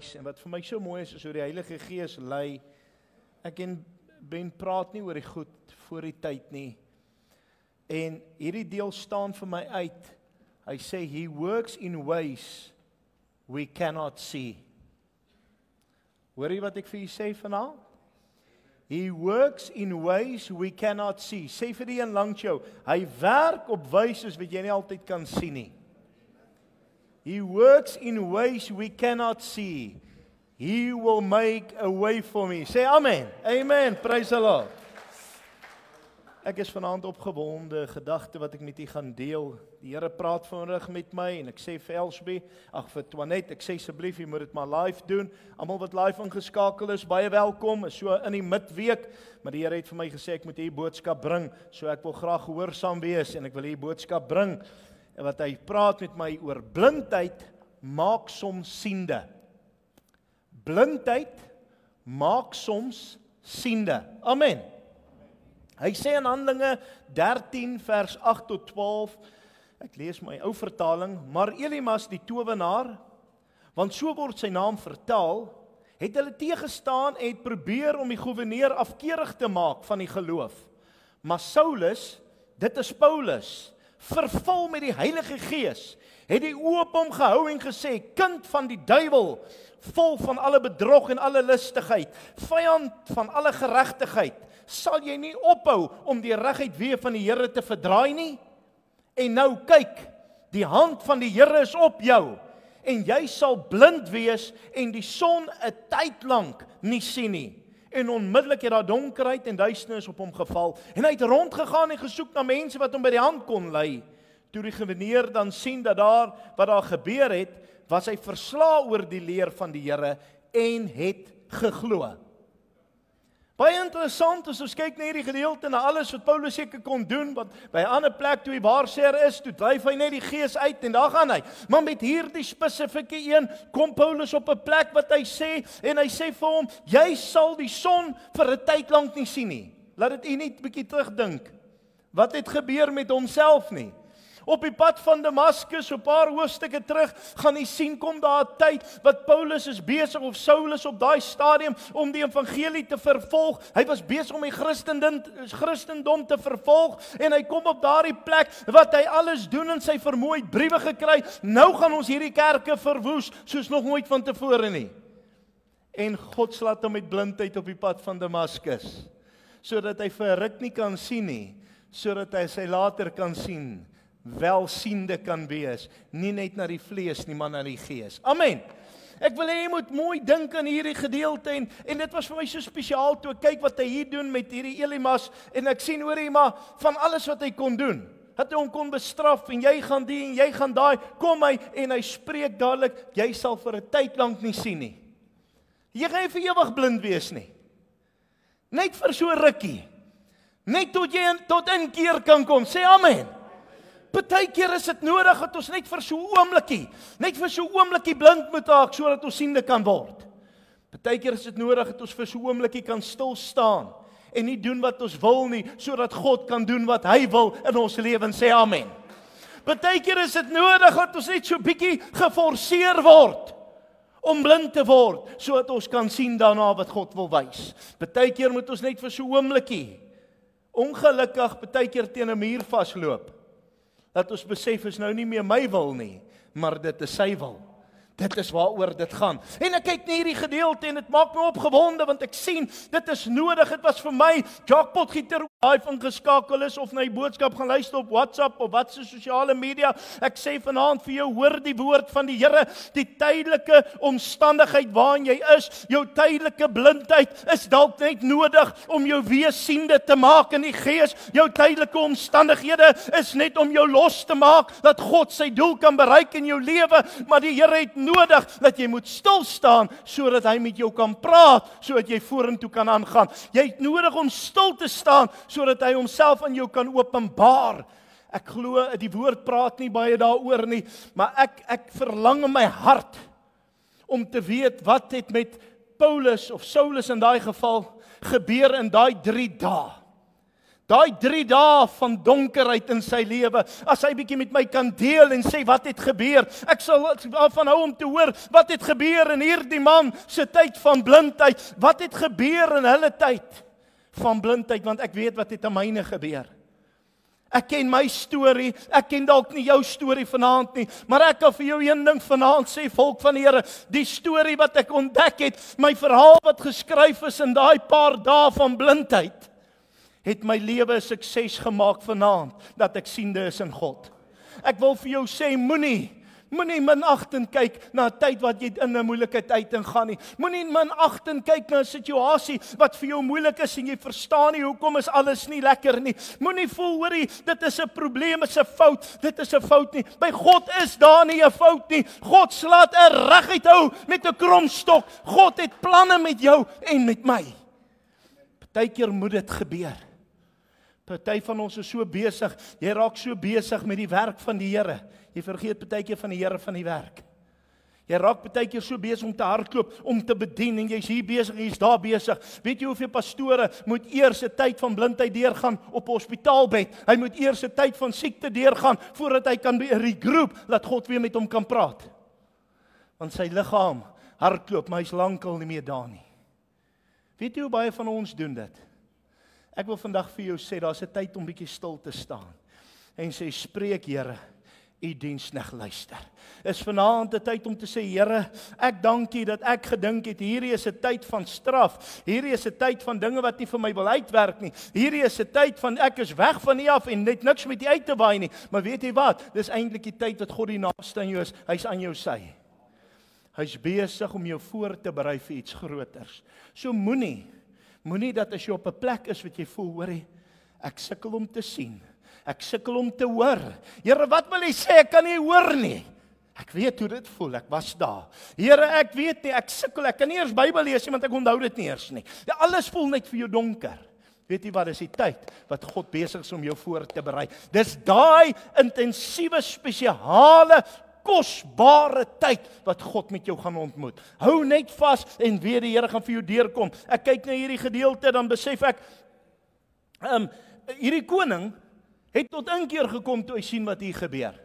wys, en wat vir my so mooi is hoe die Heilige Gees lei. Ek en Ben praat nie oor die goed voor die tyd nie. En hierdie deel staan vir my uit. Hy sê, He works in ways we cannot see. Hoor jy wat ek vir julle sê vanaand? He works in ways we cannot see. Sê vir die een langs jou, hy werk op wyse wat jy nie altyd kan sien nie. He works in ways we cannot see. He will make a way for me. Sê amen. Amen. Praise the Lord. Ek is vanaand opgewonde, gedagte wat ek met u gaan deel. Die Here praat vanmiddag met my en ek sê vir Elsbie, vir Twanet, ek sê asseblief, jy moet dit maar live doen. Almal wat live ingeskakel is, baie welkom. Is so in die midweek, maar die Here het vir my gesê ek moet hierdie boodskap bring. So ek wil graag gehoorsaam wees en ek wil hierdie boodskap bring. En wat hy praat met my oor blindheid maak soms siende. Blindheid maak soms siende. Amen. Hy sê in Handelinge 13 vers 8 tot 12, ek lees my ou vertaling, maar Elimas die towenaar, want so word sy naam vertaal, het hulle teëgestaan en het probeer om die goewerneur afkeurig te maak van die geloof. Maar Saulus, dit is Paulus, vervul met die Heilige Gees, het die oë op hom gehou en gesê, kind van die duiwel, vol van alle bedrog en alle listigheid, vyand van alle geregtigheid, sal jy nie ophou om die regheid weer van die Here te verdraai nie? En nou kyk, die hand van die Here is op jou, en jy sal blind wees en die son 'n tyd lank nie sien nie. En onmiddellik het daar donkerheid en duisternis op hom geval, en hy het rondgegaan en gesoek na mense wat hom by die hand kon lei. Toe die goewerneur dan sien dat wat daar gebeur het, was hy verslae oor die leer van die Here en het geglo. Baie interessant as ons kyk na hierdie gedeelte, na alles wat Paulus seker kon doen, want by 'n ander plek toe hy waarsêer is, toe dryf hy net die gees uit en daar gaan hy. Maar met hierdie spesifieke een, kom Paulus op 'n plek wat hy sê, en hy sê vir hom, jy sal die son vir 'n tyd lank nie sien nie. Laat dit u net 'n bietjie terugdink. Wat het gebeur met homself nie? Op die pad van Damaskus, so 'n paar hoofstukke terug, gaan jy sien, kom daar 'n tyd wat Paulus is besig, of Saulus op daai stadium, om die evangelie te vervolg. Hy was besig om die Christendom te vervolg, en hy kom op daardie plek, wat hy alles doen in sy vermoë, briewe gekry, nou gaan ons hierdie kerke verwoes, soos nog nooit van tevore nie. En God slaat hom met blindheid op die pad van Damaskus, sodat hy vir 'n ruk nie kan sien nie, sodat hy sy later kan sien, welsiende kan wees, nie net na die vlees nie, maar na die gees. Amen. Ek wil hê jy moet mooi dink aan hierdie gedeelte, en dit was vir my so spesiaal toe ek kyk wat hy hier doen met hierdie Elimas, en ek sien hoor hy maar van alles wat hy kon doen, dat hy hom kon bestraf, en jy gaan die en jy gaan daai, kom hy en hy spreek dadelik, jy sal vir 'n tyd lank nie sien nie. Jy gaan nie vir ewig blind wees nie. Net vir so 'n rukkie. Net tot jy tot inkeer kan kom. Sê amen. Partykeer is dit nodig dat ons net vir so 'n oombliekie blind moet raak sodat ons siende kan word. Partykeer is dit nodig dat ons vir so 'n oombliekie kan stil staan en nie doen wat ons wil nie, sodat God kan doen wat hy wil in ons lewens. Sê amen. Partykeer is dit nodig dat ons net so bietjie geforseer word om blind te word, sodat ons kan sien daarna wat God wil wys. Partykeer moet ons net vir so 'n oombliekie, ongelukkig partykeer teen 'n muur vasloop, dat ons besef is nou nie meer my wil nie, maar dit is sy wil. Dit is waaroor dit gaan. En ek kyk na hierdie gedeelte en dit maak my opgewonde, want ek sien, dit is nodig. Dit was vir my, Jacques Potgieter, live ingeskakel is, of na die boodskap gaan luister op WhatsApp, of wat se sosiale media. Ek sê vanaand vir jou, hoor die woord van die Here, die tydelike omstandigheid waarin jy is, jou tydelike blindheid, is dalk net nodig om jou weesiende te maak in die gees. Jou tydelike omstandighede is net om jou los te maak, dat God sy doel kan bereik in jou lewe, maar die Here het nodig dat jy moet stil staan, sodat hy met jou kan praat, sodat jy vorentoe kan aangaan. Jy het nodig om stil te staan, sodat hy homself aan jou kan openbaar. Ek glo, die woord praat nie baie daaroor nie, maar ek verlang in my hart, om te weet, wat het met Paulus, of Saulus in daai geval, gebeur in daai 3 dae. Daai 3 dae van donkerheid in sy lewe, as hy bietjie met my kan deel en sê wat het gebeur, ek sal van hou om te hoor wat het gebeur in hierdie man se tyd van blindheid, wat het gebeur in hulle tyd van blindheid, want ek weet wat het aan myne gebeur. Ek ken my storie, ek ken dalk nie jou storie vanaand nie, maar ek kan vir jou een ding vanaand sê, volk van die Here, die storie wat ek ontdek het, my verhaal wat geskryf is in daai paar dae van blindheid, het my lewe 'n sukses gemaak vanaand, dat ek siende is in God. Ek wil vir jou sê, moenie minagtend kyk na 'n tyd wat jy in 'n moeilike tyd ingaan nie. Moenie minagtend kyk na 'n situasie wat vir jou moeilik is en jy verstaan nie hoekom is alles nie lekker nie. Moenie voel, hoorie, dit is 'n probleem, is 'n fout, dit is 'n fout nie. By God is daar nie 'n fout nie. God slaat 'n reguit hou met 'n kromstok. God het planne met jou en met my. Partykeer moet dit gebeur. Party van ons is so besig, jy raak so besig met die werk van die Here. Jy vergeet partykeer van die Here van die werk. Jy raak partykeer so besig om te hardloop, om te bedien en jy's hier besig, jy's daar besig. Weet jy hoeveel pastore moet eers 'n tyd van blindheid deurgaan op 'n hospitaalbed? Hy moet eers 'n tyd van siekte deurgaan voordat hy kan regroup, laat God weer met hom kan praat. Want sy liggaam hardloop, maar hy's lankal nie meer daar nie. Weet jy hoe baie van ons doen dit? Ek wil vandag vir jou sê, daar's 'n tyd om bietjie stil te staan en sê, spreek Here, u diensknegt luister. Is vanaand 'n tyd om te sê, Here, ek dank U dat ek gedink het, hierdie is 'n tyd van straf, hierdie is 'n tyd van dinge wat nie vir my wil uitwerk nie, hierdie is 'n tyd van ek is weg van U af en net niks met U uit te waai nie, maar weet jy wat, dis eintlik die tyd wat God die naaste aan jou is, hy's aan jou sy. Hy's besig om jou voor te berei vir iets groters. So moenie dat as jy op 'n plek is wat jy voel, hoorie, ek sukkel om te sien, ek sukkel om te hoor. Here, wat wil jy sê? Ek kan nie hoor nie. Ek weet hoe dit voel, ek was daar. Here, ek weet nie, ek sukkel, ek kan nie eers Bybel lees nie, want ek onthou dit nie eers nie. Ja, alles voel net vir jou donker. Weet jy wat, is die tyd wat God besig is om jou voor te berei. Dis daai intensiewe, spesiale, kosbare tyd wat God met jou gaan ontmoet. Hou net vas en weet die Here gaan vir jou deurkom. Ek kyk na hierdie gedeelte, dan besef ek, hierdie koning het tot inkeer gekom toe hy sien wat hier gebeur.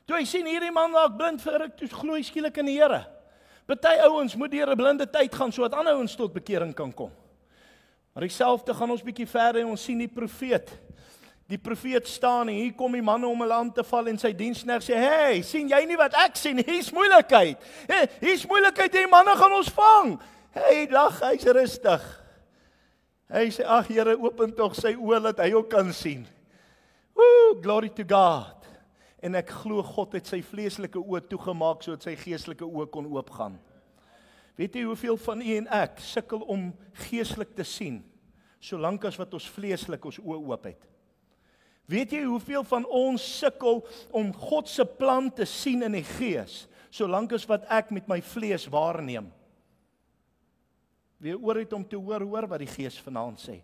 Toe hy sien hierdie man raak blind vir 'n ruk, toe glo hy skielik in die Here. Party ouens moet deur 'n blinde tyd gaan sodat ander ouens tot bekering kan kom. Maar dieselfde gaan ons bietjie verder en ons sien die profeet. Die profeet staan en hier kom die manne om hulle aan te val en sy diensknegt sê, hey, sien jy nie wat ek sien? Hier's moeilikheid. Hier's moeilikheid, die manne gaan ons vang. Hey, lag, hy's rustig. Hy sê, ag Here, open tog sy oë dat hy ook kan sien. Woo, glory to God. En ek glo God het sy vleeslike oë toegemaak sodat sy geestelike oë kon oopgaan. Weet jy hoeveel van u en ek sukkel om geestelik te sien, solank as wat ons vleeslik ons oë oop het? Weet jy hoeveel van ons sukkel om God se plan te sien in die gees, solank as wat ek met my vlees waarneem? Wie oor het om te hoor wat die gees vanaand sê?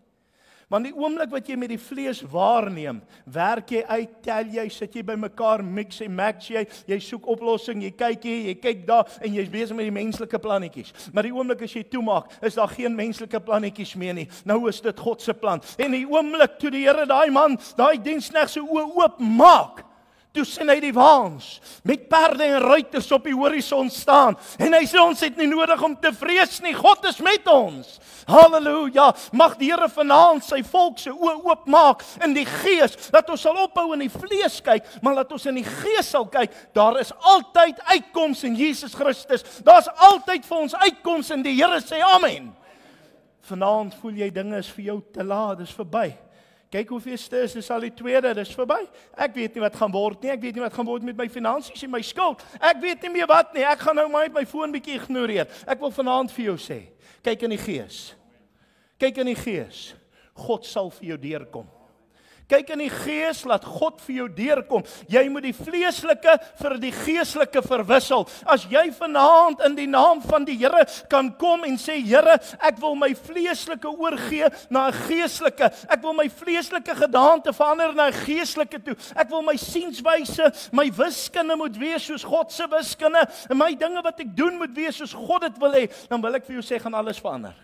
Want die oomblik wat jy met die vlees waarneem, werk jy uit, tel jy, sit jy by mekaar, mix en match jy soek oplossing, jy kyk hier, jy kyk daar, en jy's besig met die menslike plannetjies. Maar die oomblik as jy toemaak, is daar geen menslike plannetjies meer nie. Nou is dit God se plan. En die oomblik toe die Here daai man, daai diensknegt se oë oop maak, toe sien hy die waans met perde en ruiters op die horison staan. En hy sê, ons het nie nodig om te vrees nie, God is met ons. Halleluja, mag die Here vanaand sy volk se oë oopmaak in die gees, dat ons sal ophou in die vlees kyk, maar dat ons in die gees sal kyk. Daar is altyd uitkoms in Jesus Christus. Daar's altyd vir ons uitkoms in die Here, sê amen. Vanaand voel jy dinge is vir jou te laat, dis verby. Kyk hoeveelste is, dis al die tweede, dis verby. Ek weet nie wat gaan word nie, ek weet nie wat gaan word met my finansies en my skuld. Ek weet nie meer wat nie, ek gaan nou maar my foon bietjie ignoreer. Ek wil vanaand vir jou sê, kyk in die gees. Kyk in die gees. God sal vir jou deurkom. Kyk in die gees, laat God vir jou deurkom. Jy moet die vleeslike vir die geestelike verwissel. As jy vanaand in die naam van die Here kan kom en sê, Here, ek wil my vleeslike oorgee na 'n geestelike. Ek wil my vleeslike gedaante verander na 'n geestelike toe. Ek wil my sienswyse, my wiskunde moet wees soos God se wiskunde, en my dinge wat ek doen moet wees soos God dit wil hê. Dan wil ek vir jou sê, gaan alles verander.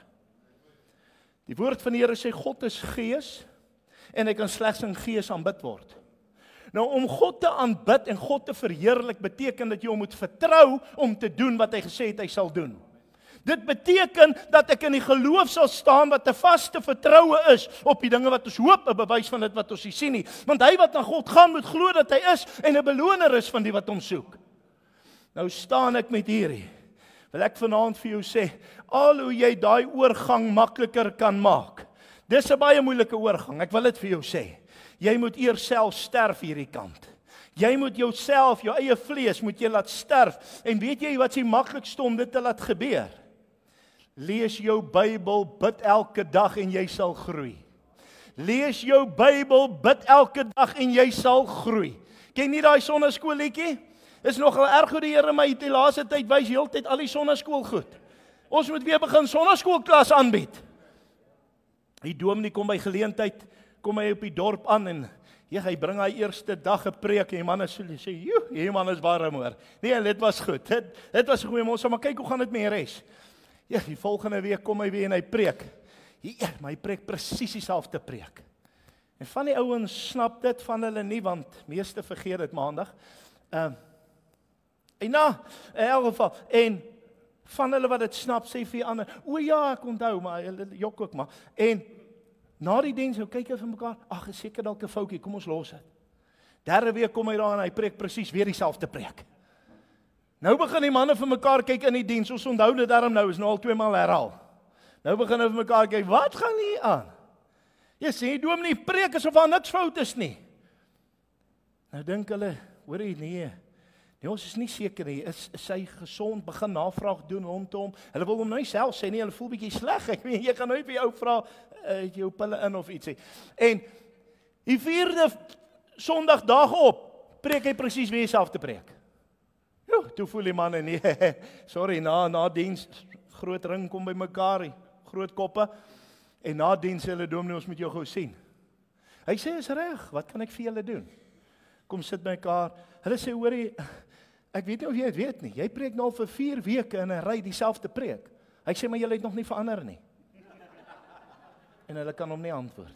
Die woord van die Here sê, God is gees. en hy kan slegs in gees aanbid word. Nou om God te aanbid en God te verheerlik beteken dat jy hom moet vertrou om te doen wat hy gesê het hy sal doen. Dit beteken dat ek in die geloof sal staan wat 'n vaste vertroue is op die dinge wat ons hoop, 'n bewys van dit wat ons nie sien nie. Want hy wat na God gaan moet glo dat hy is en 'n beloner is van die wat hom soek. Nou staan ek met hierdie. Wil ek vanaand vir jou sê, al hoe jy daai oorgang makliker kan maak. Dis 'n baie moeilike oorgang, ek wil dit vir jou sê. Jy moet eers self sterf hierdie kant. Jy moet jouself, jou eie vlees moet jy laat sterf. En weet jy wat is die maklikste om dit te laat gebeur? Lees jou Bybel, bid elke dag en jy sal groei. Lees jou Bybel, bid elke dag en jy sal groei. Ken nie daai sonnaskoolletjie? Is nogal erg hoe die Here my die laaste tyd wys heeltyd al die sonnaskool goed. Ons moet weer begin sonnaskoolklas aanbied. Die dominee kom by geleentheid, kom hy op die dorp aan en hy bring hy eerste dag 'n preek en die manne sê, "Joe, hierdie man is warm hoor." Nee, dit was goed. Dit was 'n goeie mens, maar kyk hoe gaan dit met die res. Ja, die volgende week kom hy weer en hy preek. Maar hy preek presies dieselfde preek. En van die ouens snap dit, van hulle nie, want meeste vergeet dit maandag. En in elk geval, en van hulle wat dit snap, sê vir die ander, "O ja, ek onthou, maar hulle jok ook maar." En na die diens, kyk hy vir mekaar, "Ag, is seker dalk 'n foutjie, kom ons los dit." Derde week kom hy daar en hy preek presies weer dieselfde preek. Nou begin die manne vir mekaar kyk in die diens. Ons onthou dit daarom nou, is nou al 2 maal herhaal. Nou begin hulle vir mekaar kyk, "Wat gaan hier aan?" Jy sê, "Dominee, preek asof daar niks fout is nie." Nou dink hulle, "Hoorie, nee, ons is nie seker nie, is hy gesond?" Begin navraag doen rondom. Hulle wil hom nou self sê nie, hulle voel bietjie sleg. Ek weet jy gaan nooit vir jou vra, "Het jy jou pille in of ietsie?" En die 4de Sondag daarop preek hy presies weer dieselfde preek. Toe voel die manne nie, sorry, na diens, groot ring kom by mekaar, groot koppe, en na diens sê hulle, "Dominee, ons moet jou gou sien." Hy sê, "Is reg, wat kan ek vir julle doen?" Kom sit by mekaar, hulle sê, "Hoorie, ek weet nie of jy dit weet nie, jy preek nou vir 4 weke in 'n ry dieselfde preek." Hy sê, "Maar julle het nog nie verander nie." En hulle kan hom nie antwoord.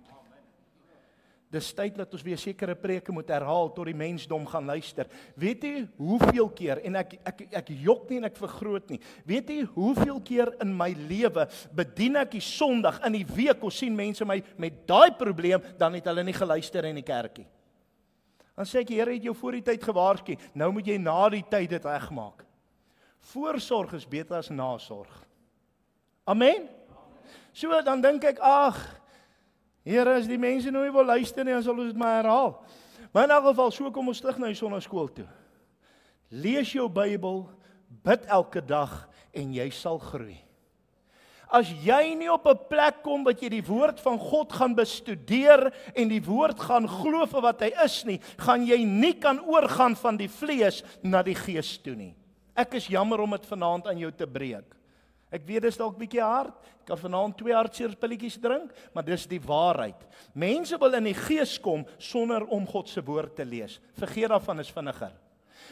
Dis tyd dat ons weer sekere preke moet herhaal tot die mensdom gaan luister. Weet jy hoeveel keer, en ek jok nie en ek vergroot nie, weet jy hoeveel keer in my lewe bedien ek die Sondag in die week, ons sien mense my met daai probleem, dan het hulle nie geluister in die kerkie. Dan sê ek, Here het jou voor die tyd gewaarsku, nou moet jy na die tyd dit regmaak. Voorsorg is beter as nasorg. Amen? So, dan dink ek, ag, Here, as die mense nou nie wil luister nie, dan sal ons dit maar herhaal. Maar in elk geval, so kom ons terug na die sonnaskool toe. Lees jou Bybel, bid elke dag en jy sal groei. As jy nie op 'n plek kom wat jy die woord van God gaan bestudeer en die woord gaan glo vir wat hy is nie, gaan jy nie kan oorgaan van die vlees na die gees toe nie. Ek is jammer om dit vanaand aan jou te breek. Ek weet dit is dalk bietjie hard. Ek kan vanaand 2 hartseerpilletjies drink, maar dis die waarheid. Mense wil in die gees kom sonder om God se woord te lees. Vergeet daarvan, is vinniger.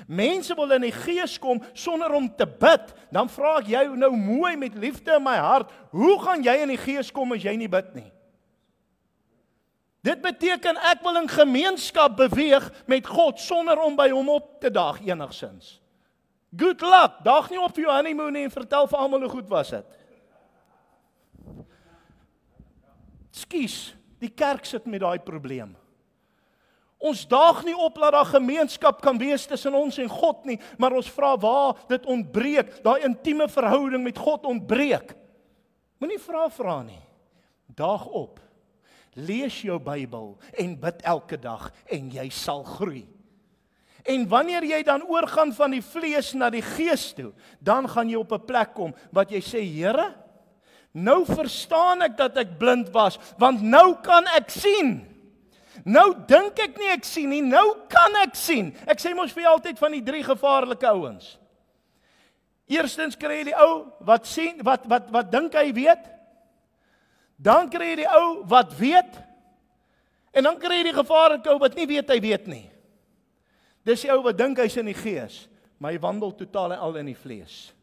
Mense wil in die gees kom sonder om te bid. Dan vra ek jou nou mooi met liefde in my hart, hoe gaan jy in die gees kom as jy nie bid nie? Dit beteken ek wil in gemeenskap beweeg met God sonder om by hom op te daag enigsins. Good luck, daag nie op vir jou honeymoon en vertel vir almal hoe goed was dit. Skus, die kerk sit met daai probleem. Ons daag nie op dat daar gemeenskap kan wees tussen ons en God nie, maar ons vra waar dit ontbreek, daai intieme verhouding met God ontbreek. Moenie vra nie. Daag op. Lees jou Bybel en bid elke dag en jy sal groei. En wanneer jy dan oorgaan van die vlees na die gees toe, dan gaan jy op 'n plek kom wat jy sê, Here, nou verstaan ek dat ek blind was, want nou kan ek sien. Nou dink ek nie ek sien nie, nou kan ek sien. Ek sê mos vir jou altyd van die 3 gevaarlike ouens. Eerstens kry jy die ou wat sien, wat dink hy weet. Dan kry jy die ou wat weet. En dan kry jy die gevaarlike ou wat nie weet hy weet nie. Dis die ou wat dink hy's in die gees, maar hy wandel totaal en al in die vlees.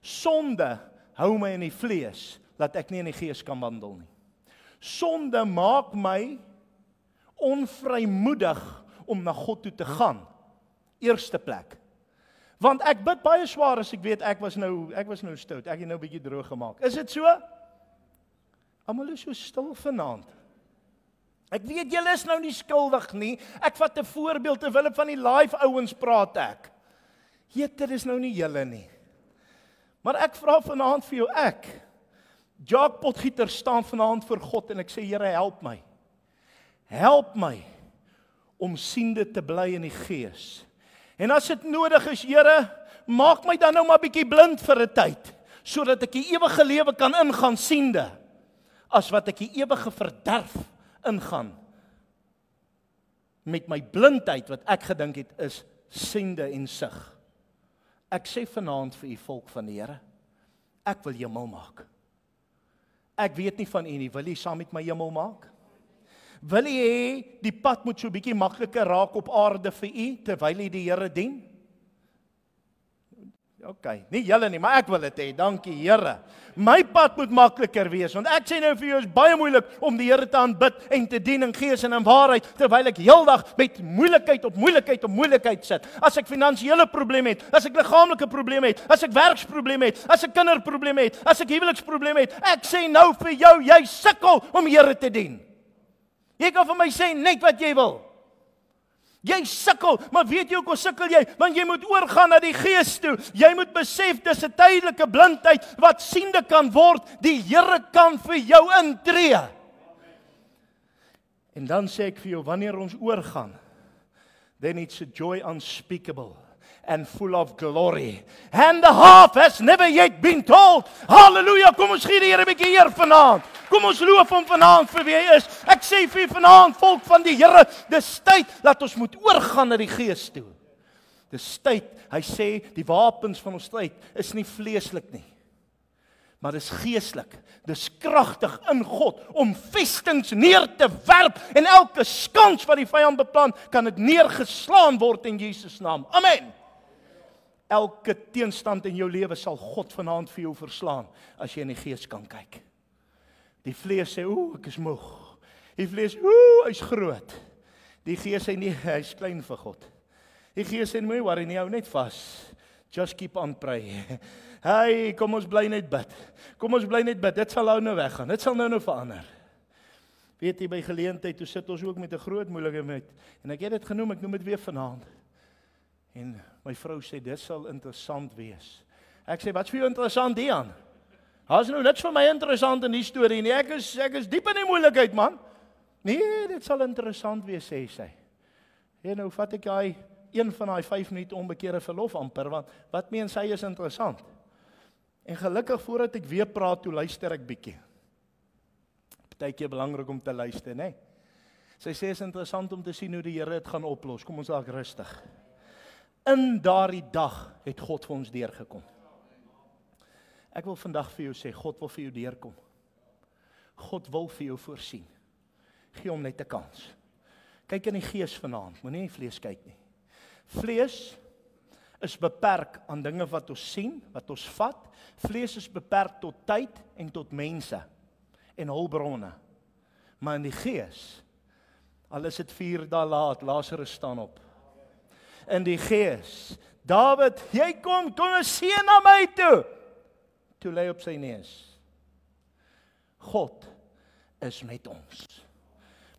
Sonde hou my in die vlees, dat ek nie in die gees kan wandel nie. Sonde maak my onvrymoedig om na God toe te gaan. Eerste plek. Want ek bid baie swaar as ek weet ek was nou stout. Ek het nou 'n bietjie droog gemaak. Is dit so? Almal is so stil vanaand. Ek weet julle is nou nie skuldig nie. Ek vat 'n voorbeeld terwyl van die live ouens praat ek. Dit is nou nie julle nie. Maar ek vra vanaand vir jou Jacques Potgieter staan vanaand voor God en ek sê Here help my. Help my om siende te bly in die gees. En as dit nodig is, Here, maak my dan nou maar bietjie blind vir 'n tyd, sodat ek die ewige lewe kan ingaan siende, as wat ek die ewige verderf ingaan. Met my blindheid wat ek gedink het is siende en sig. Ek sê vanaand vir u volk van die Here, ek wil hemel maak. Ek weet nie van u nie, wil u saam met my hemel maak? Wil u hê die pad moet so bietjie makliker raak op aarde vir u terwyl u die Here dien? Okay, nie julle nie, maar ek wil dit hê. Dankie Here. My pad moet makliker wees, want ek sê nou vir jou is baie moeilik om die Here te aanbid en te dien in gees en in waarheid terwyl ek heeldag met moeilikheid op moeilikheid sit. As ek finansiële probleme het, as ek liggaamlike probleme het, as ek werksprobleme het, as ek kinderprobleme het, as ek huweliksprobleme het, ek sê nou vir jou, jy sukkel om Here te dien. Jy kan vir my sê net wat jy wil. Jy sukkel, maar weet jy hoekom sukkel jy? Want jy moet oorgaan na die gees toe. Jy moet besef dis 'n tydelike blindheid wat siende kan word. Die Here kan vir jou intree. En dan sê ek vir jou, wanneer ons oorgaan, then it's a joy unspeakable and full of glory. And the half has never yet been told. Halleluja, kom ons gee die Here 'n bietjie eer vanaand. Kom ons loof hom vanaand vir wie hy is. Ek sê vir vanaand, volk van die Here, dis tyd dat ons moet oorgaan na die gees toe. Dis tyd, hy sê, die wapens van ons stryd is nie vleeslik nie, maar dis geestelik. Dis kragtig in God om vestings neer te werp en elke skans wat die vyand beplan, kan dit neergeslaan word in Jesus naam. Amen. Elke teenstand in jou lewe sal God vanaand vir jou verslaan as jy in die gees kan kyk. Die vlees sê, ek is moeg. Die vlees, hy's groot. Die gees sê nie, hy's klein vir God. Die gees sê, moenie worry nie, hou net vas. Just keep on pray. Hey, kom ons bly net bid. Kom ons bly net bid. Dit sal nou weggaan. Dit sal nou verander. Weet jy, by geleentheid, toe sit ons ook met 'n groot moeilikheid. En ek het dit genoem, ek noem dit weer vanaand. En my vrou sê, dit sal interessant wees. Ek sê, wat's vir jou interessant hieraan? Daar's nou niks vir my interessant in die storie nie. Ek is diep in die moeilikheid, man. Nee, dit sal interessant wees, sê sy. En nou vat ek een van daai 5 minute onbekeerde verlof amper, want wat meen sy is interessant? En gelukkig voordat ek weer praat, toe luister ek bietjie. Partykeer belangrik om te luister, né? Sy sê is interessant om te sien hoe die Here dit gaan oplos. Kom ons raak rustig. In daardie dag het God vir ons deurgekom. Ek wil vandag vir jou sê, God wil vir jou deurkom. God wil vir jou voorsien. Gee hom net 'n kans. Kyk in die gees vanaand, moenie in die vlees kyk nie. Vlees is beperk aan dinge wat ons sien, wat ons vat. Vlees is beperk tot tyd en tot mense en hulpbronne. Maar in die gees, al is dit 4 dae laat, Lazarus staan op. In die gees, Dawid, jy kom ons seën na my toe. Toe lê op sy neus. God is met ons.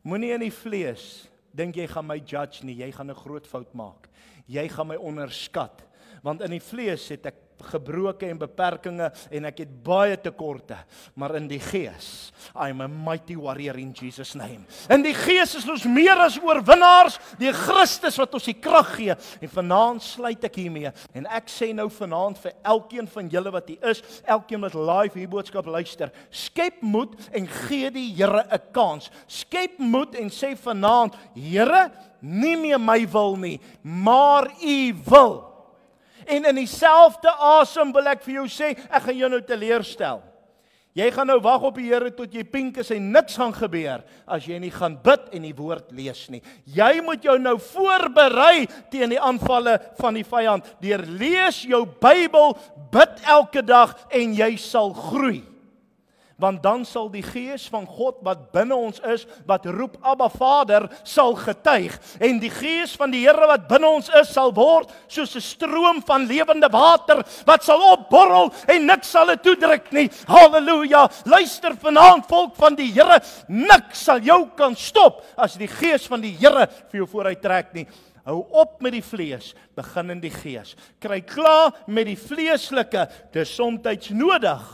Moenie in die vlees dink jy gaan my judge nie, jy gaan 'n groot fout maak. Jy gaan my onderskat, want in die vlees het ek gebroke en beperkings en ek het baie tekorte, maar in die gees, I'm a mighty warrior in Jesus name. In die gees is ons meer as oorwinnaars, die Christus wat ons die krag gee, en vanaand sluit ek hiermee, en ek sê nou vanaand vir elkeen van julle wat hier is, elkeen wat live hier boodskap luister, skep moed en gee die Here 'n kans. Skep moed en sê vanaand, Here, nie meer my wil nie, maar U wil. En in dieselfde asem wil ek vir jou sê, ek gaan jou nou teleurstel. Jy gaan nou wag op die Here tot jy pink is en niks gaan gebeur as jy nie gaan bid en die woord lees nie. Jy moet jou nou voorberei teen die aanvalle van die vyand. Deur lees jou Bybel, bid elke dag en jy sal groei. want dan sal die Gees van God wat binne ons is, wat roep Abba Vader, sal getuig. En die Gees van die Here wat binne ons is, sal word soos 'n stroom van lewende water, wat sal opborrel en niks sal dit toedruk nie. Halleluja! Luister vanaand, volk van die Here, niks sal jou kan stop as die Gees van die Here vir jou vooruit trek nie. Hou op met die vlees, begin in die Gees. Kry klaar met die vleeslike, dis soms nodig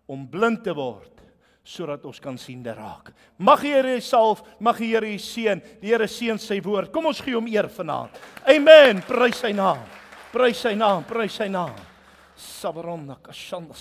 om blind te word, sodat ons kan siende raak. Mag die Here salf, mag die Here seën, die Here seën sy woord. Kom ons gee hom eer vanaand. Amen, prys sy naam, prys sy naam, prys sy naam. Sabaronna kashanda